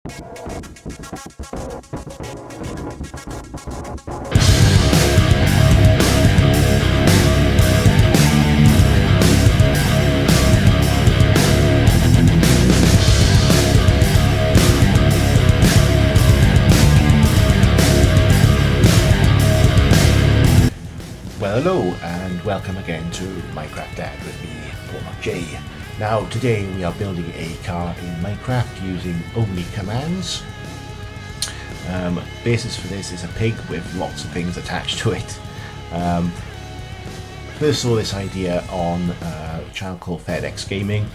Well, hello and welcome again to Minecraft Dad with me, Bedrock J. Now today we are building a car in Minecraft using only commands. Basis for this is a pig with lots of things attached to it. First saw this idea on a channel called FedEx Gaming,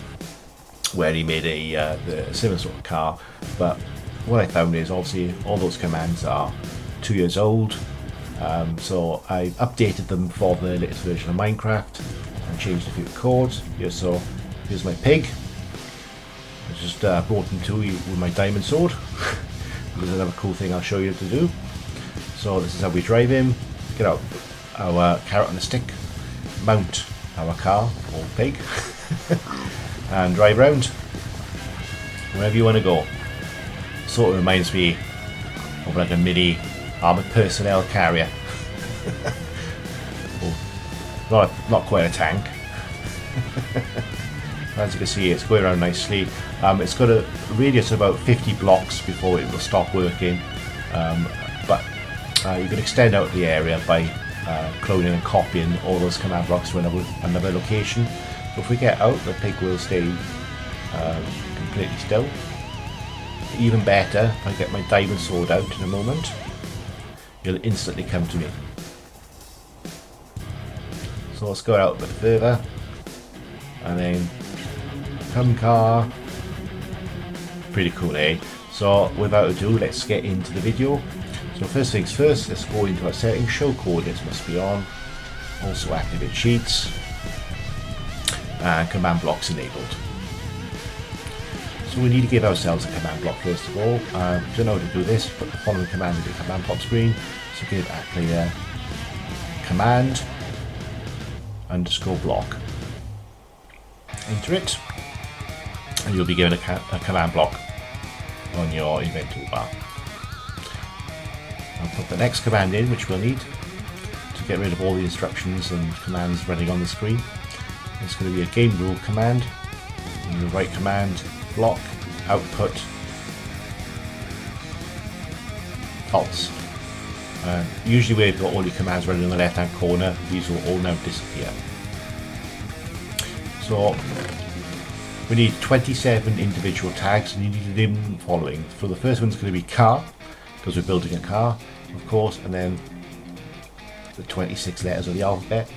where he made a similar sort of car, but what I found is obviously all those commands are 2 years old. So I updated them for the latest version of Minecraft and changed a few codes. Here's my pig. I just brought him to you with my diamond sword. There's another cool thing I'll show you to do. So this is how we drive him. Get out our carrot on a stick, mount our car or pig, and drive around wherever you want to go. Sort of reminds me of like a mini armoured personnel carrier. not quite a tank. As you can see, it's going around nicely. It's got a radius of about 50 blocks before it will stop working, but you can extend out the area by cloning and copying all those command blocks to another location. So if we get out, the pig will stay completely still. Even better, if I get my diamond sword out in a moment, you'll instantly come to me. So let's go out a bit further, and then come car. Pretty cool, eh? So without ado, let's get into the video. So first things first, let's go into our settings. Show coordinates must be on. Also activate sheets, and command blocks enabled. So we need to give ourselves a command block first of all. Don't know how to do this, but the following command in the command block screen. So give a player command underscore block. Enter it, and you'll be given a command block on your inventory bar. I'll put the next command in, which we'll need to get rid of all the instructions and commands running on the screen. It's going to be a game rule command. And the right command block output false. Usually where you've got all your commands running in the left hand corner, these will all now disappear. So we need 27 individual tags, and you need to name them the following. So the first one's going to be car, because we're building a car, of course, and then the 26 letters of the alphabet.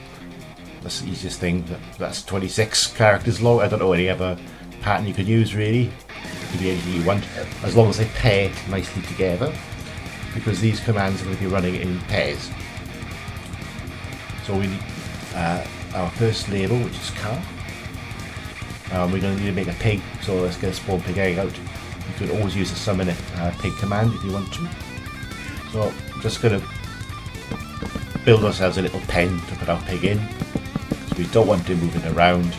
That's the easiest thing. That's 26 characters long. I don't know any other pattern you could use really. It could be anything you want, as long as they pair nicely together, because these commands are going to be running in pairs. So we need our first label, which is car. We're going to need to make a pig, so let's get a spawn pig egg out. You could always use the summon pig command if you want to. So I'm just going to build ourselves a little pen to put our pig in, because we don't want him moving around.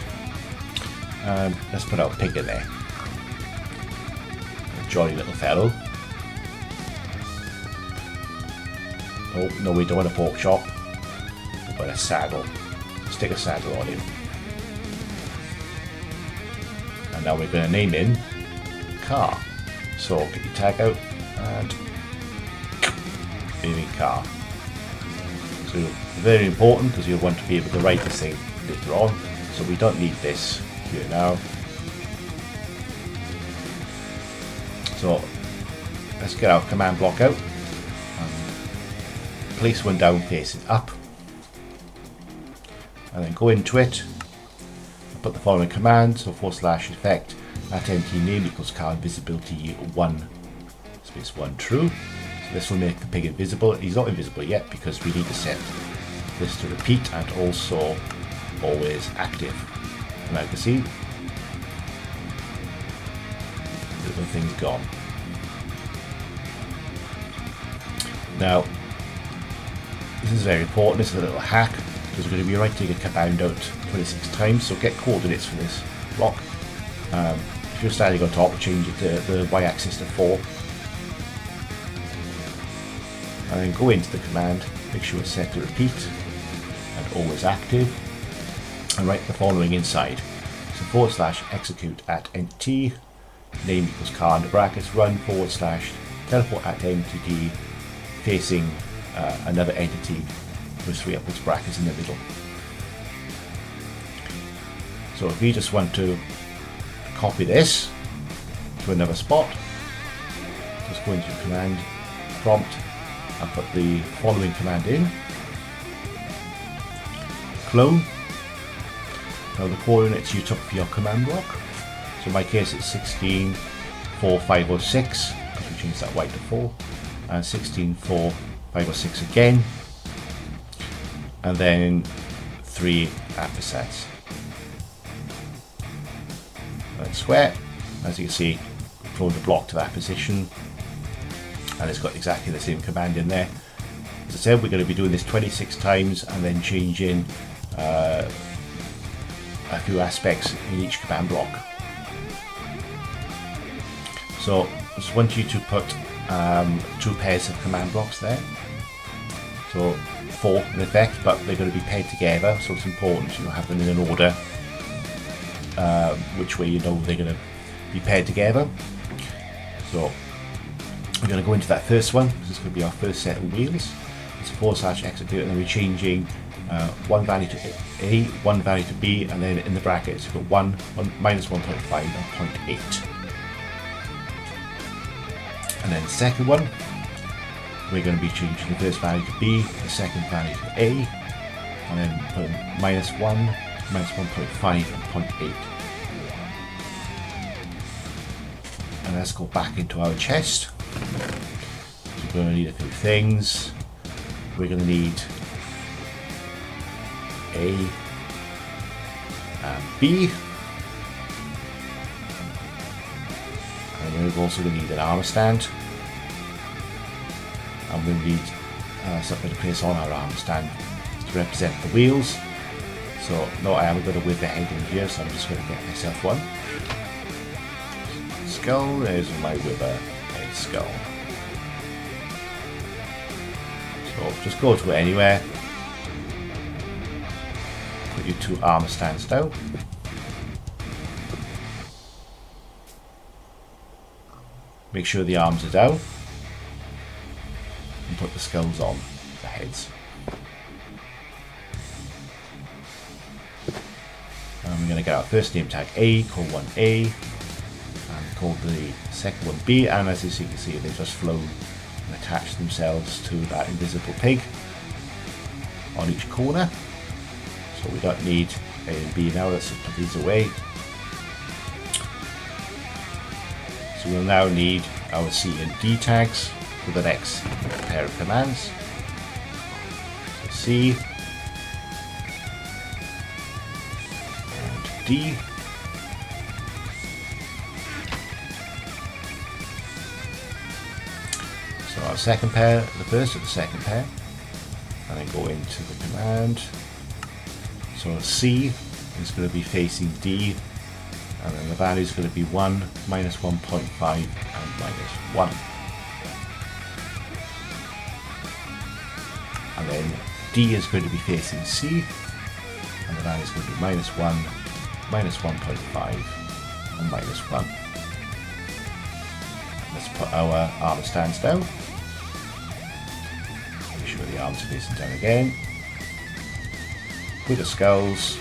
Let's put our pig in there. A jolly little fellow. Oh no, we don't want a pork chop. We'll put a saddle. Stick a saddle on him. And now we're going to name him car. So get your tag out and naming car. So very important, because you'll want to be able to write this thing later on. So we don't need this here now. So let's get our command block out and place one down facing up, and then go into it and put the following command. So / effect at entity name equals car invisibility 1 space 1 true. So this will make the pig invisible. He's not invisible yet because we need to set this to repeat and also always active. And I can see little thing's gone. Now this is very important. This is a little hack, because we're going to be writing a command out 26 times, so get coordinates for this block. If you're standing on top, change it to the y-axis to 4. And then go into the command, make sure it's set to repeat and always active, and write the following inside. So / execute at entity, name equals car under brackets, run / teleport at entity facing another entity with 3 upwards brackets in the middle. So if you just want to copy this to another spot, just go into your command prompt and put the following command in. Clone. Now the coordinates you took for your command block. So in my case it's 16, 4, 5 or 6, because we changed that y to 4, and 16, 4, 5 or 6 again, and then 3 ampersands. And square, as you can see, clone the block to that position, and it's got exactly the same command in there. As I said, we're going to be doing this 26 times and then changing a few aspects in each command block. So I just want you to put 2 pairs of command blocks there. So 4 in effect, but they're going to be paired together, so it's important you have them in an order which way you know they're going to be paired together. So we're going to go into that first one. This is going to be our first set of wheels. It's / execute, and then we're changing one value to A, one value to B, and then in the brackets you've got minus 1.5 and 0.8. And then the second one, we're going to be changing the first value to B, the second value to A, and then put minus 1, minus 1.5 and 0.8. And let's go back into our chest. So we're going to need a few things. We're going to need A and B. And we're also going to need an armor stand. And we'll need something to place on our armor stand to represent the wheels. So no, I haven't got a with the head in here, so I'm just going to get myself one. Skull, there's my wither head skull. So just go to it anywhere. Put your 2 armor stands down. Make sure the arms are down. And put the skulls on the heads. And we're going to get our first name tag A, call one A, and call the second one B, and as you can see, they've just flown and attached themselves to that invisible pig on each corner. So we don't need A and B now, let's just put these away. So we'll now need our C and D tags for the next pair of commands. So C and D. So our second pair, the first of the second pair, and then go into the command. So C is going to be facing D, and then the value is going to be 1, minus 1.5, and minus 1. And then D is going to be facing C, and the value is going to be minus 1, minus 1.5, and minus 1. Let's put our armor stands down. Make sure the arms are facing down again. With the skulls.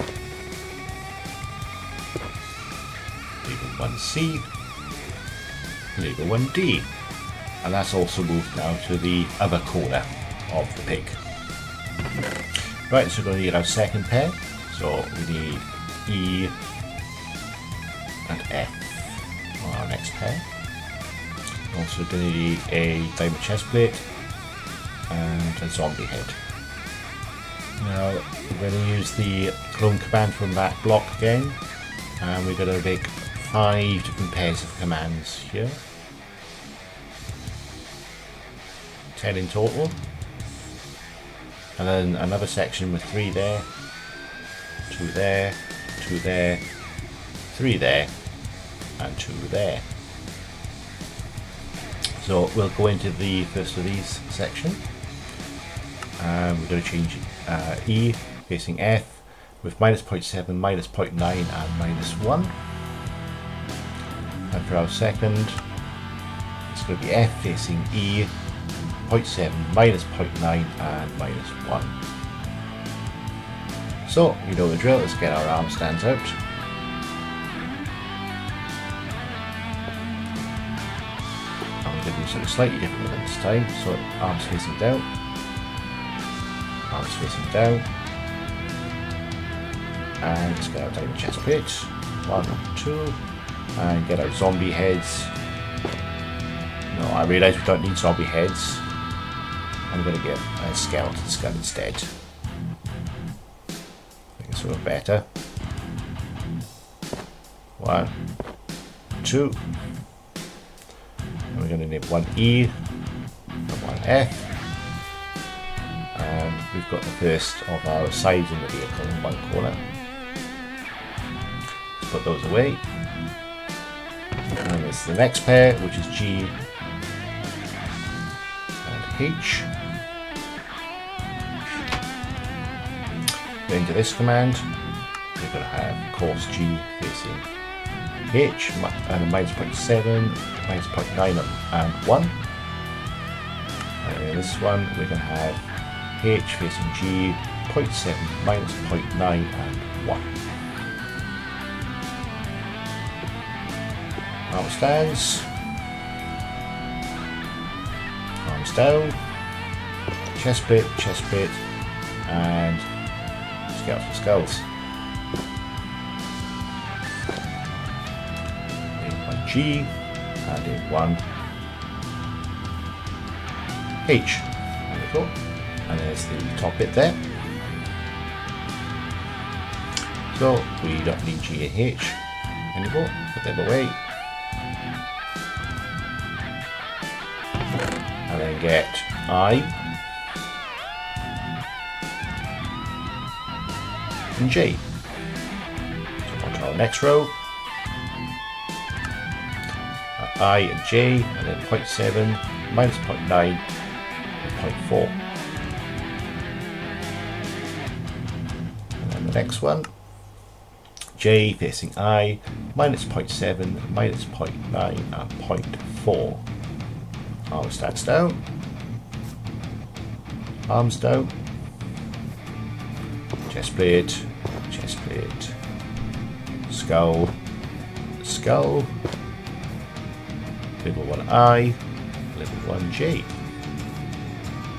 Label 1C. Label 1D. And that's also moved now to the other corner of the pig. Right, so we're going to need our second pair. So we need E and F on our next pair. Also going to need a diamond chest plate and a zombie head. Now we're going to use the clone command from that block again, and we're going to make 5 different pairs of commands here. 10 in total. And then another section with 3 there, 2 there, 2 there, 3 there, and 2 there. So we'll go into the first of these section. We're going to change E facing F with -0.7, -0.9 and -1. And for our second, it's going to be F facing E, 0.7, -0.9 and -1. So, you know the drill, let's get our arm stands out. I'm going to do something slightly different with it this time. So, arms facing down, arms facing down, and let's get our diamond chest plate. 1, 2, and get our zombie heads. No, I realise we don't need zombie heads. I'm going to get a skeleton skull instead. I think it's a little better. 1, 2. And we're going to need 1 E and 1 F. And we've got the first of our sides in the vehicle in one corner. Let's put those away. And there's the next pair, which is G and H. Into this command, we're going to have course G facing H and -0.7, -0.9 and 1. And in this one, we're going to have H facing G, 0.7, -0.9 and 1. Arm stands, arms down, chest plate, and skeleton skulls. In 1 G and in 1 H. There we go. And there's the top bit there. So we don't need G and H anymore. Put them away. And then get I and J. So on to our next row. I and J, and then 0.7, -0.9, and 0.4. And then the next one. J facing I, -0.7, -0.9, and 0.4. Arm stands down. Arms down. Chest plate, skull, level 1 I, level 1 J.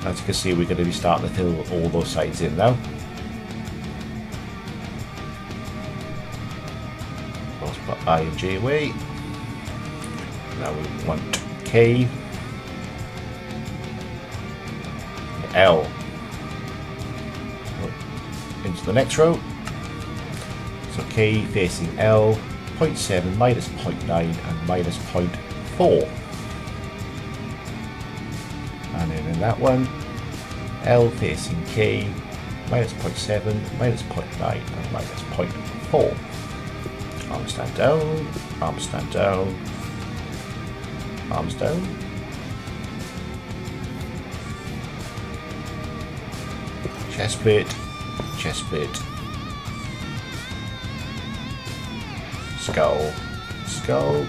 As you can see, we're going to be starting to fill all those sides in now. Let's put I and J away. Now we want K, L. Into the next row. So K facing L, 0.7, -0.9 and -0.4. And then in that one, L facing K, -0.7, -0.9 and -0.4. Arms stand down, arms stand down, arms down. Chest plate, skull,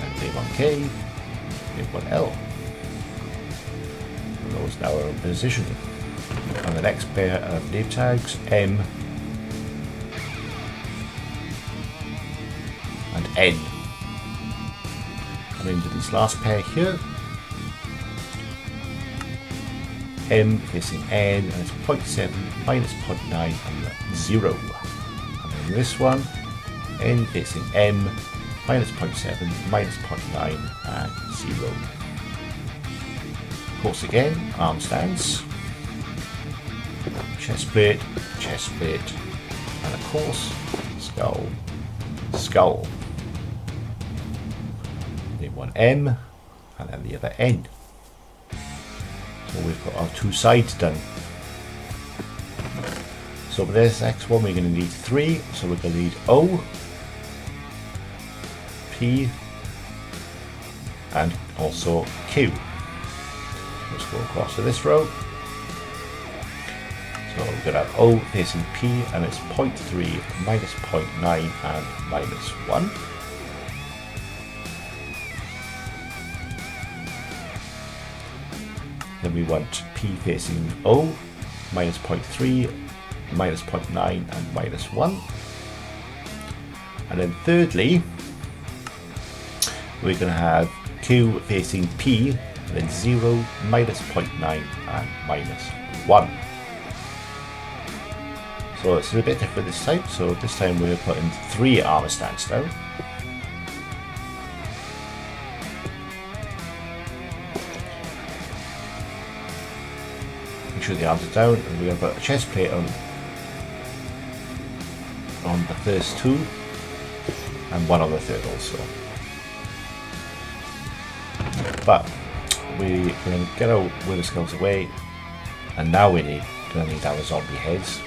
and leave 1 K, leave 1 L. And those now are in position. And the next pair of name tags, M and N. And into this last pair here. M facing N, and it's 0.7, -0.9 and 0. And then this one, N facing M, -0.7, -0.9 and 0. Of course again, arm stands, chest plate, and of course, skull. Then one M, and then the other N. So we've got our 2 sides done. So for this next one we're going to need 3, so we're going to need O, P, and also Q. Let's go across to this row. So we're going to have O facing P, and it's 0.3, minus 0.9, and minus 1. Then we want P facing O, minus 0.3, minus 0.9, and minus 1. And then thirdly, we're going to have Q facing P, and then 0, minus 0.9, and minus 1. So it's a bit different this time. So this time we're putting 3 armor stands down. Make sure the arms are down, and we're going to put a chest plate on the first 2, and 1 on the third also. But we're going to get our wither skulls away, and now we're going to need our zombie heads.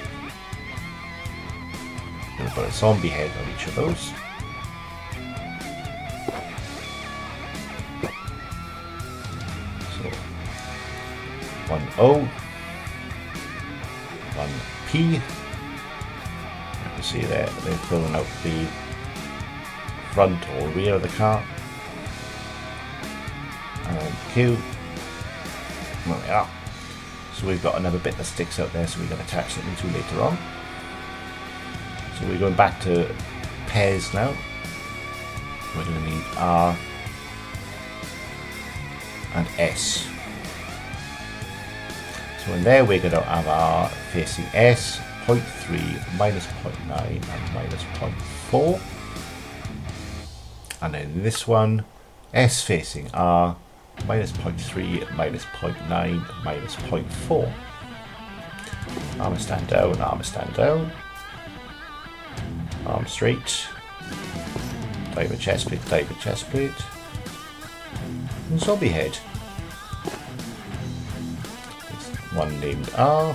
We're going to put a zombie head on each of those. So 1 O, 1 P. You can see there they're filling out the front or rear of the car. And Q. There we are. So we've got another bit that sticks out there, so we can attach something to later on. So we're going back to pairs now. We're going to need R and S. So in there we're going to have R facing S, 0.3, minus 0.9, and minus 0.4. And then in this one, S facing R, minus 0.3, minus 0.9, minus 0.4. Armor stand down, armor stand down. Arm straight. Diamond chest plate, diamond chest plate. And zombie head. There's one named R.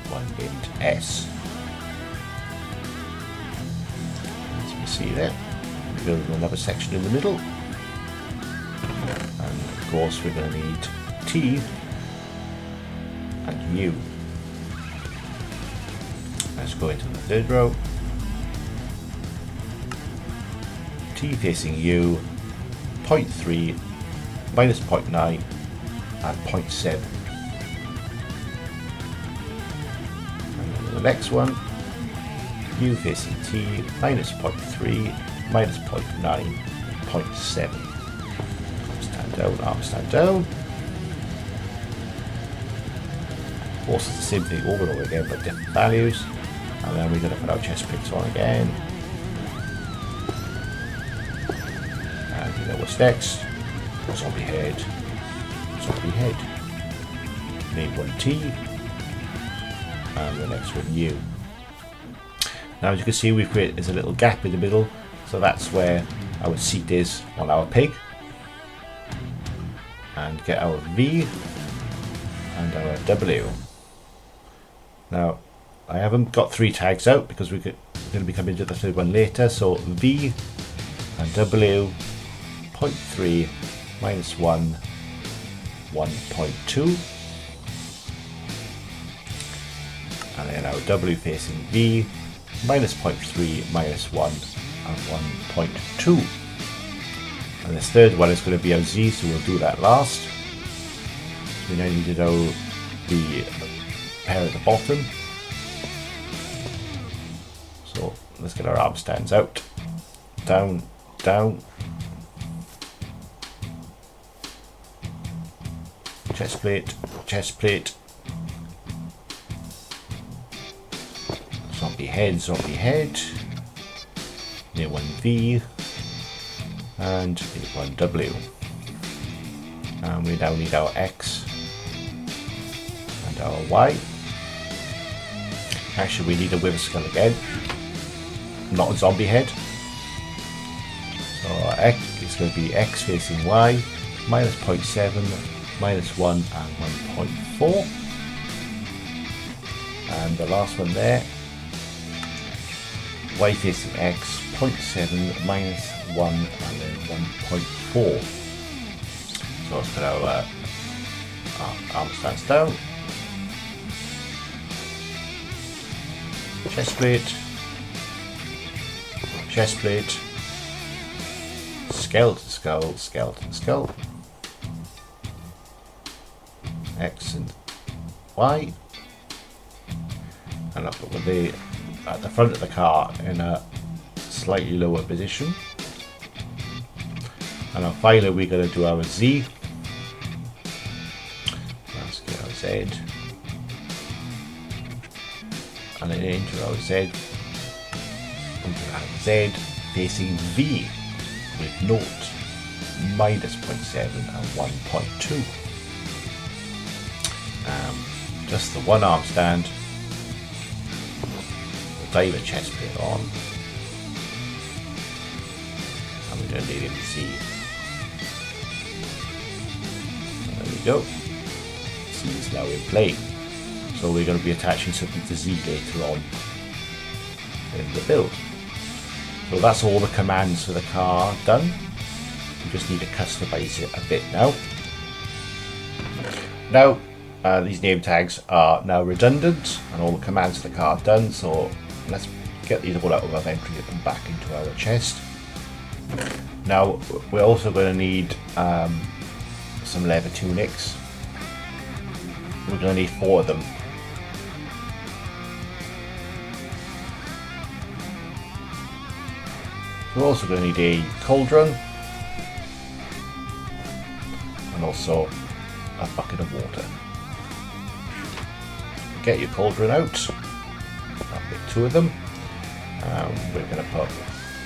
One named S. As you can see there, we're building another section in the middle. And of course we're going to need T and U. Let's go into the third row. T facing U, 0.3, minus 0.9, and 0.7. And then the next one, U facing T, minus 0.3, minus 0.9, 0.7. Stand down, arm stand down. Of course, it's the same thing over and over again, but different values. And then we're going to put our chest plates on again. And you know what's next? Zombie head. Zombie head. Name one T. And the next one U. Now as you can see, we've created there's a little gap in the middle. So that's where our seat is on our pig. And get our V and our W. Now I haven't got 3 tags out because we're going to be coming to the third one later. So V and W, 0.3, minus 1, 1.2. And then our W facing V, minus 0.3, minus 1, and 1.2. And this third one is going to be our Z, so we'll do that last. So we now need to know the pair at the bottom. So let's get our arm stands out. Down, down. Chest plate, chest plate. Zombie head, zombie head. Near one V. And one W. And we now need our X and our Y. Actually, we need a wither skull again, not a zombie head. So our X is going to be X facing Y, minus 0.7, minus 1, and 1.4. And the last one there Y facing X, 0.7, minus 1, and then 1.4. So let's put our arm stands down. Chest plate, skeleton skull, skeleton skull, X and Y, and I'll put the at the front of the car in a slightly lower position, and then finally we're going to do our Z. Let's get our Z, and then into our Z, into our Z facing V with note, minus 0.7 and 1.2. Just the one arm stand, the diver chest plate on, and we're going to leave it to C. And there we go. C is now in play. So we're going to be attaching something to Z later on in the build. So that's all the commands for the car done. We just need to customize it a bit now. Now, these name tags are now redundant and all the commands for the car are done, so let's get these all out of our inventory and get them back into our chest. Now, we're also going to need some leather tunics. We're going to need 4 of them. We're also going to need a cauldron and also a bucket of water. Get your cauldron out. I'll pick 2 of them. We're going to put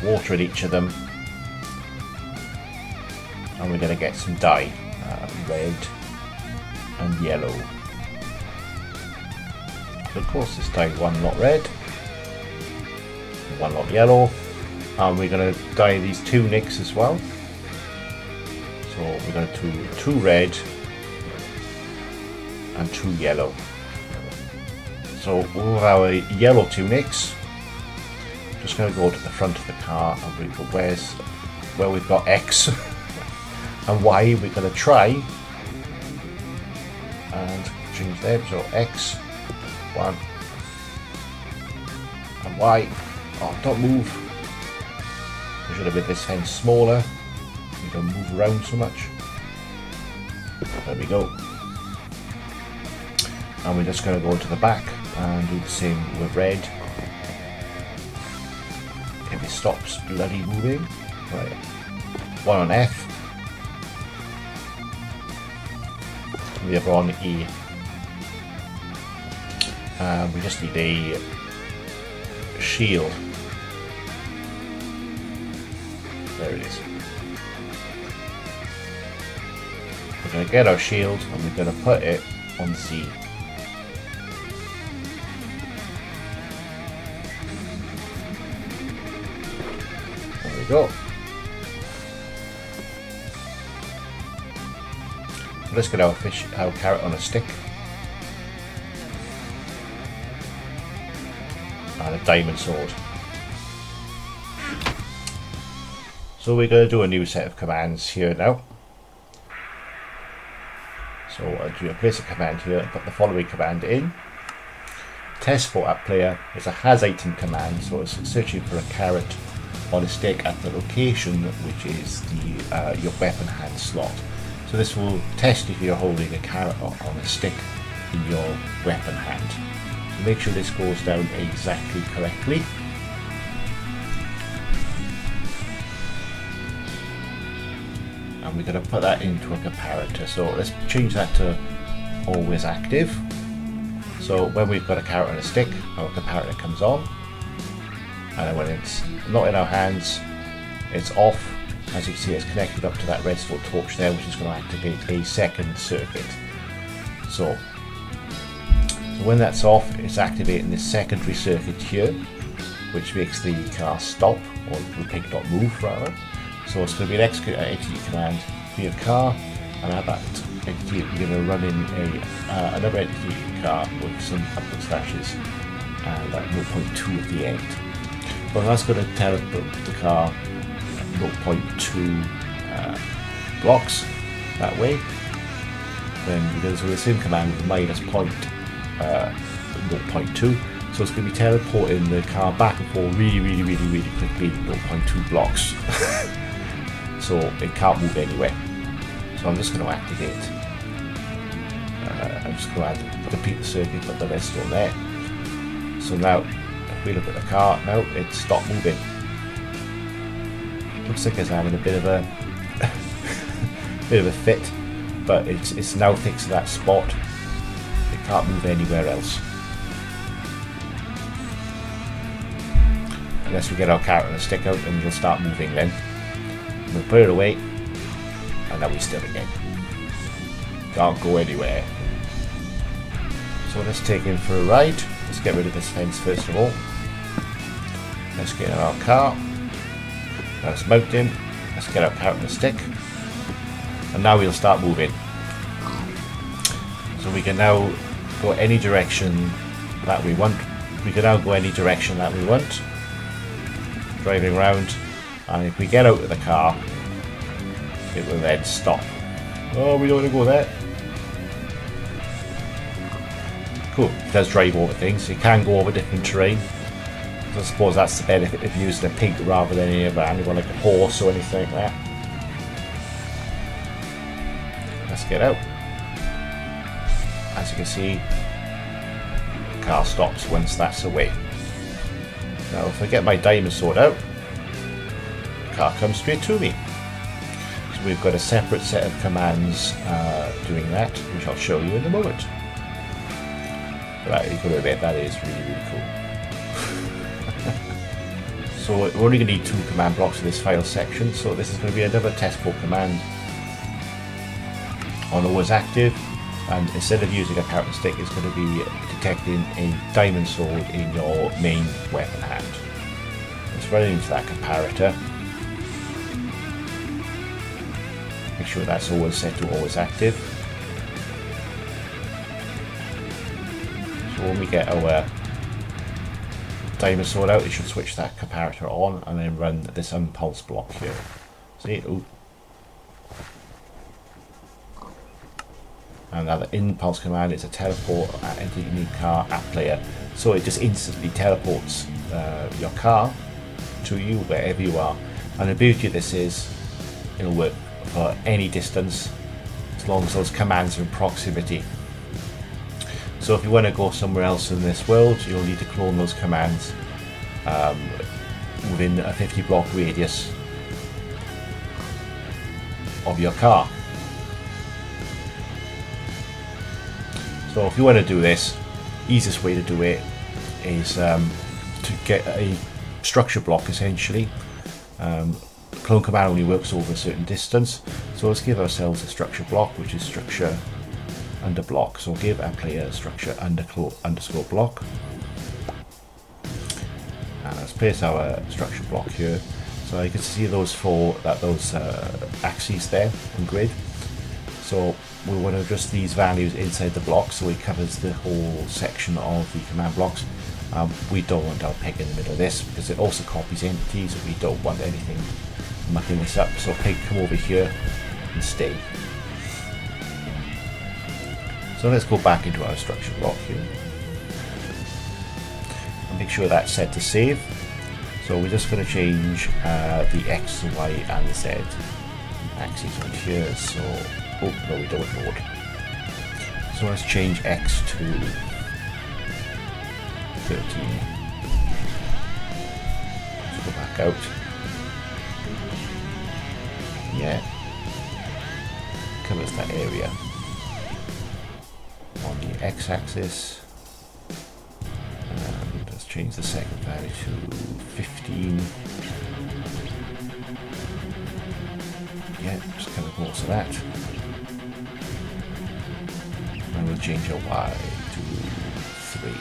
water in each of them, and we're going to get some dye, red and yellow. So of course this dye, 1 lot red, 1 lot yellow, and we're going to dye these tunics as well. So we're going to do 2 red and 2 yellow. So all of our yellow tunics, just going to go to the front of the car, and we put where we've got X and Y, we're going to try and change them. So X, 1, and Y. Oh, don't move. We should have made this fence smaller. You don't move around so much. There we go. And we're just going to go to the back and do the same with red. If it stops bloody moving. Right. 1 on F. The other on E. We just need a shield. There it is. We're going to get our shield and we're going to put it on Z. There we go. Let's get our carrot on a stick. And a diamond sword. So we're going to do a new set of commands here now. So I'll do a place a command here and put the following command in. Test for app player is a has item command, so it's searching for a carrot on a stick at the location which is the your weapon hand slot. So this will test if you're holding a carrot on a stick in your weapon hand. So make sure this goes down exactly correctly. And we're going to put that into a comparator. So let's change that to always active. So when we've got a carrot on a stick, our comparator comes on. And then when it's not in our hands, it's off. As you can see, it's connected up to that redstone torch there, which is going to activate a second circuit. So when that's off, it's activating this secondary circuit here, which makes the car stop, or the pig not move rather. So it's going to be an execute command for your car, and at that execute, you're going to run in another executing car with some upward slashes and at 0.2 at the end. But that's going to teleport the car 0.2 blocks that way. Then we're going to do the same command with minus 0.2. So it's going to be teleporting the car back and forth really quickly, 0.2 blocks. So it can't move anywhere. So I'm just going to activate. I'm just going to repeat the circuit, put the redstone there. So now, if we look at the car, now it's stopped moving. Looks like it's having a bit of a fit, but it's now fixed to that spot. It can't move anywhere else. Unless we get our carrot and a stick out and it'll start moving then. We'll put it away, and now we still again. Can't go anywhere. So let's take him for a ride. Let's get rid of this fence first of all. Let's get in our car. Let's mount him. Let's get our carrot and a stick. And now we'll start moving. So we can now go any direction that we want. We can now go any direction that we want. Driving around, and if we get out of the car, it will then stop. Oh, we don't want to go there. Cool, it does drive over things. You can go over different terrain. So I suppose that's the benefit of using a pig rather than any other animal like a horse or anything like that. Let's get out. As you can see, the car stops once that's away. Now if I get my diamond sword out, the car comes straight to me. So we've got a separate set of commands doing that, which I'll show you in a moment. But you've got to admit, that is really cool. So we're only going to need 2 command blocks in this file section, so this is going to be another testport command on always active, and instead of using a carrot and stick, it's going to be detecting a diamond sword in your main weapon hand. Let's run into that comparator. Make sure that's always set to always active. So when we get our diamond sword out, it should switch that comparator on and then run this impulse block here. See? Ooh. And now the impulse command is a teleport at any new car at player. So it just instantly teleports your car to you wherever you are. And the beauty of this is it'll work for any distance as long as those commands are in proximity. So if you want to go somewhere else in this world, you'll need to clone those commands within a 50 block radius of your car. So if you want to do this, easiest way to do it is to get a structure block essentially. Clone command only works over a certain distance, so let's give ourselves a structure block, which is structure under block. So give our player structure underscore block, and let's place our structure block here. So you can see those axes there in grid. So we want to adjust these values inside the block so it covers the whole section of the command blocks. We don't want our pig in the middle of this because it also copies entities, and we don't want anything mucking this up. So pig, come over here and stay. So let's go back into our structure block here and make sure that's set to save. So we're just going to change the X, Y and the Z axes on here. So, oh no, we don't load. So let's change X to 13. Let's go back out. Yeah, covers that area on the X-axis. And let's change the second value to 15. Yeah, just cover most of that. And we'll change our Y to 3.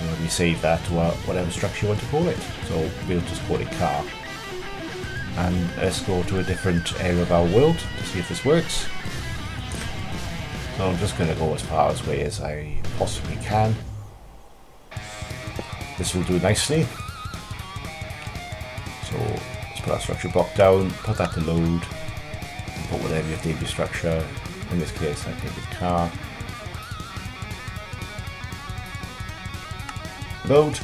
And we save that to whatever structure you want to call it. So we'll just call it car. And let's go to a different area of our world to see if this works. So I'm just going to go as far away as I possibly can. This will do nicely. So let's put our structure block down, put that to load, and put whatever your debut structure. In this case, I take a car. Load.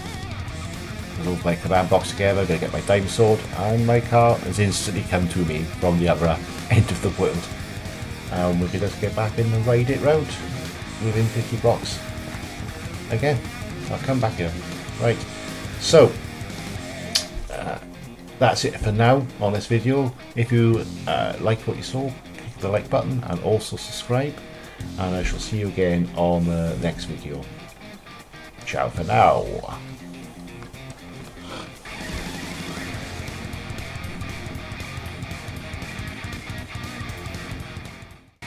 Load my command box together. I'm going to get my diamond sword, and my car has instantly come to me from the other end of the world. We can just get back in and ride it round within 50 blocks. Again, I'll come back here. Right, so that's it for now on this video. If you liked what you saw, click the like button and also subscribe, and I shall see you again on the next video. Ciao for now.